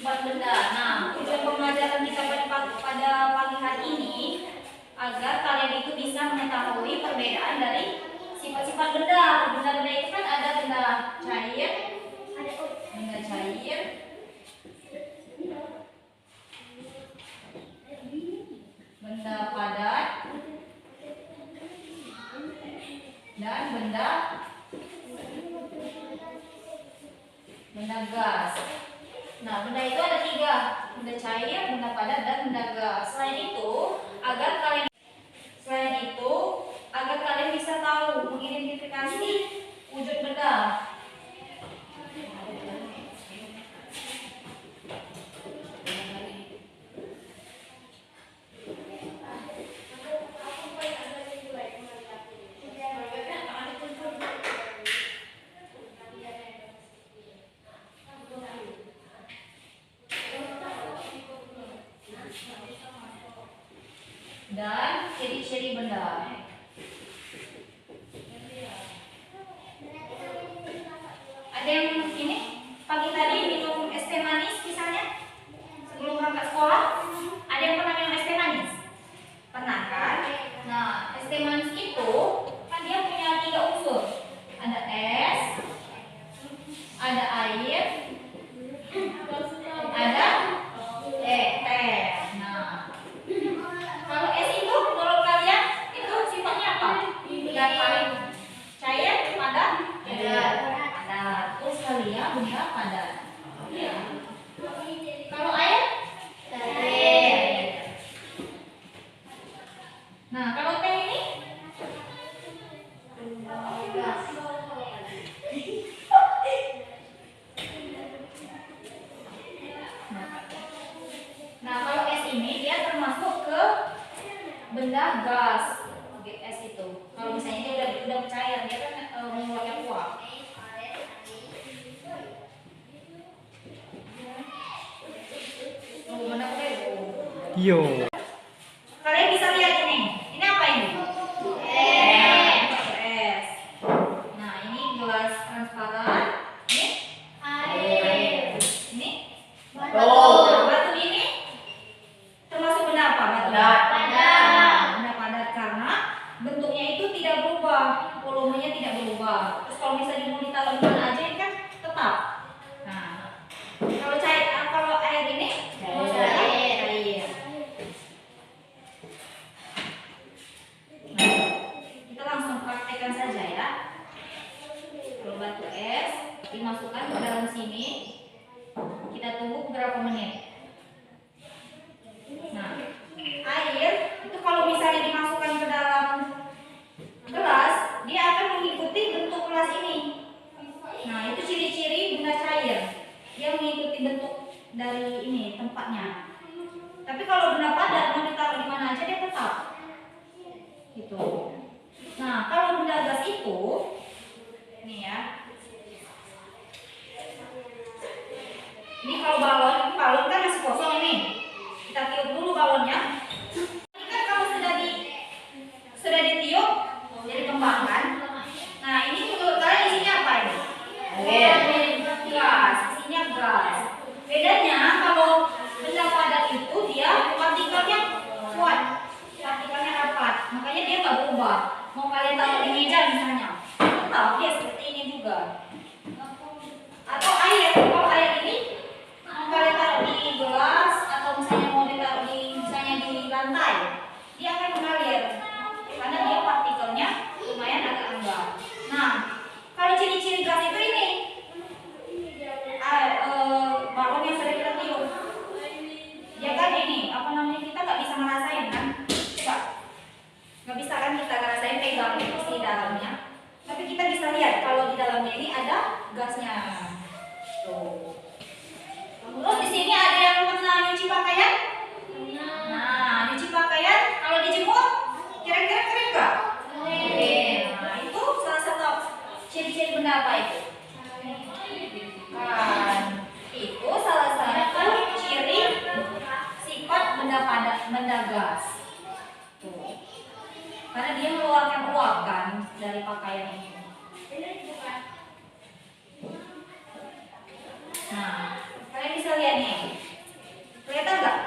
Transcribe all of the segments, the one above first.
Sifat benda. Nah, tujuan pembelajaran kita pada pagi hari ini agar kalian itu bisa mengetahui perbedaan dari sifat-sifat benda. Benda-benda itu kan ada benda cair, benda padat, dan benda gas. Nah, benda itu ada 3, benda cair, benda padat, dan benda gas. Selain itu, agar kalian bisa tahu mengidentifikasi wujud benda. Dan ciri-ciri benda. Ada yang ini pagi tadi minum es teh manis misalnya sebelum berangkat sekolah. Ada yang pernah minum es teh manis? Pernah kan? Nah, es teh manis itu kan dia punya 3 unsur. Ada es, ada air, ada teh. Nah, kalau es itu menurut kalian itu sifatnya apa? Datar, cair, padat, padat. Terus kalian benda padat. Kalau air, cair. Nah, kalau teh ini nah, kalau es ini dia termasuk ke benda gas. Es itu. Kalau misalnya dia udah cair, dia kan mengeluarkan uap. Yo. Kalian bisa lihat ini. Ini apa ini? Es. Nah, ini gelas transparan. Ini air. Ini batu. Batu ini termasuk benda apa? Benda padat karena bentuknya itu tidak berubah, volumenya tidak berubah. Terus kalau misalnya mau ditaruh di mana aja ini kan tetap. Nah, dimasukkan ke dalam sini. Kita tunggu beberapa menit. Nah, air itu kalau misalnya dimasukkan ke dalam gelas, dia akan mengikuti bentuk gelas ini. Nah, itu ciri-ciri benda cair. Dia mengikuti bentuk dari ini tempatnya. Tapi kalau benda padat mau ditaruh di mana aja dia tetap. Gitu. Nah, kalau benda gas itu, ini ya. Ini kalau balon kan masih kosong ini. Kita tiup dulu balonnya. Ini kan kalau sudah ditiup, jadi kembangkan. Nah, ini menurut kalian isinya apa ini? Gas. Isinya gas. Bedanya kalau benda padat itu dia partikelnya kuat, partikelnya rapat, makanya dia nggak berubah. Mau kalian taruh di meja misalnya, tetap dia seperti ini juga. Atau air, kalau air ini mau kalian taruh di gelas atau misalnya mau ditaruh misalnya di lantai, dia akan mengalir karena dia partikelnya lumayan agak lembab. Nah, kalau ciri-ciri gas itu ini balon yang sering kita tiup, ya kan ini apa namanya, kita nggak bisa ngerasain kan, coba nggak bisa kan kita ngerasain pegang isi dalamnya, tapi kita bisa lihat kalau di dalamnya ini ada gasnya. Tuh. Terus di sini ada yang pernah nyuci pakaian? Nah, nyuci pakaian kalau dijemur kira-kira kering nggak? Kering. Nah, itu salah satu ciri-ciri benda apa itu? Kan, itu salah satu ciri sifat benda padat, benda gas. Tuh. Karena dia mengeluarkan uap kan dari pakaian ini. Nah, kalian bisa lihat nih, kelihatan nggak?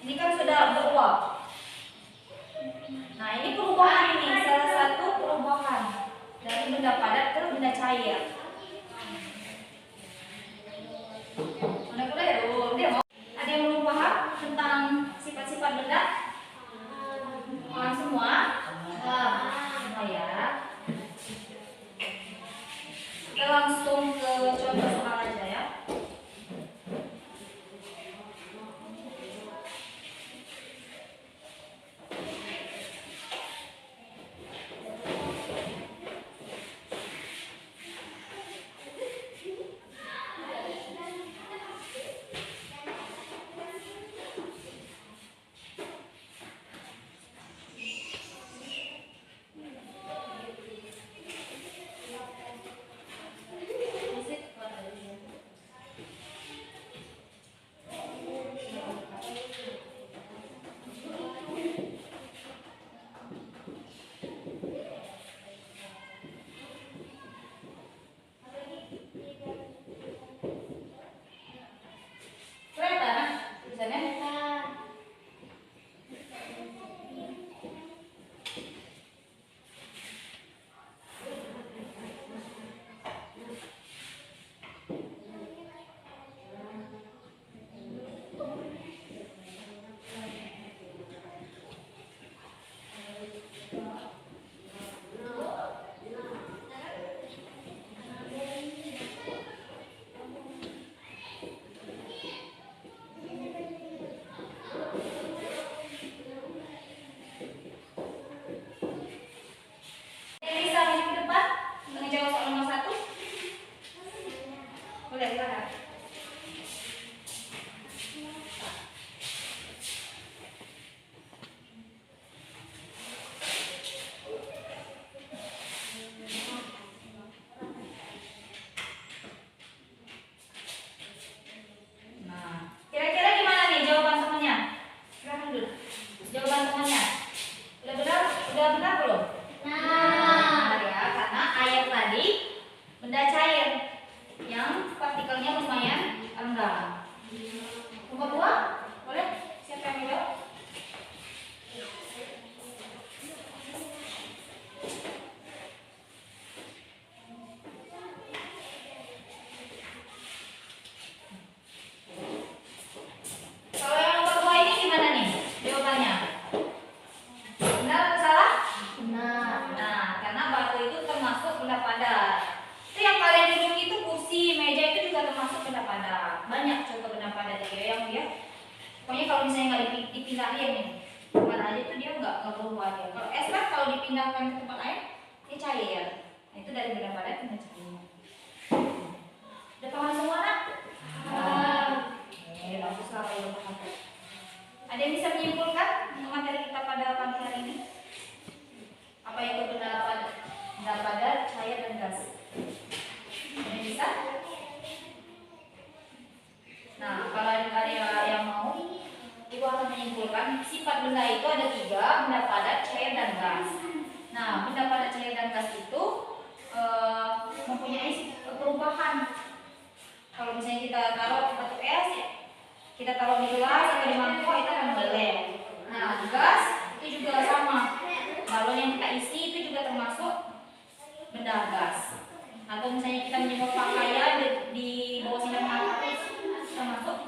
Ini kan sudah beruap. Nah, ini perubahan ini, salah satu perubahan dari benda padat ke benda cair. Ada yang belum paham tentang sifat-sifat benda? Paham semua? Semua ya. Kita langsung ke contoh soal aja ya. nggak berubah dia. Kalau es kan kalau dipindahkan ke tempat lain dia cair. Nah, itu dari benda padat pindah cair. Udah paham semua nak? Bagus lah kalau udah paham. Ada yang bisa menyimpulkan untuk materi kita pada pagi hari ini? Apa itu benda padat, cair dan gas? Ada yang bisa? Nah, kalau ada yang mau, Ibu akan menyimpulkan sifat benda itu ada 3, benda padat, cair dan gas. Nah, benda padat, cair dan gas itu mempunyai perubahan. Kalau misalnya kita taruh batu es, kita taruh di gelas atau di mangkok itu akan meleleh. Nah, gas itu juga sama. Balon yang kita isi itu juga termasuk benda gas. Atau misalnya kita menyemprot pakaian di bawah sinar matahari termasuk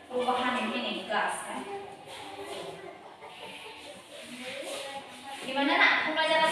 perubahan ini gas. Gimana nak pembelajaran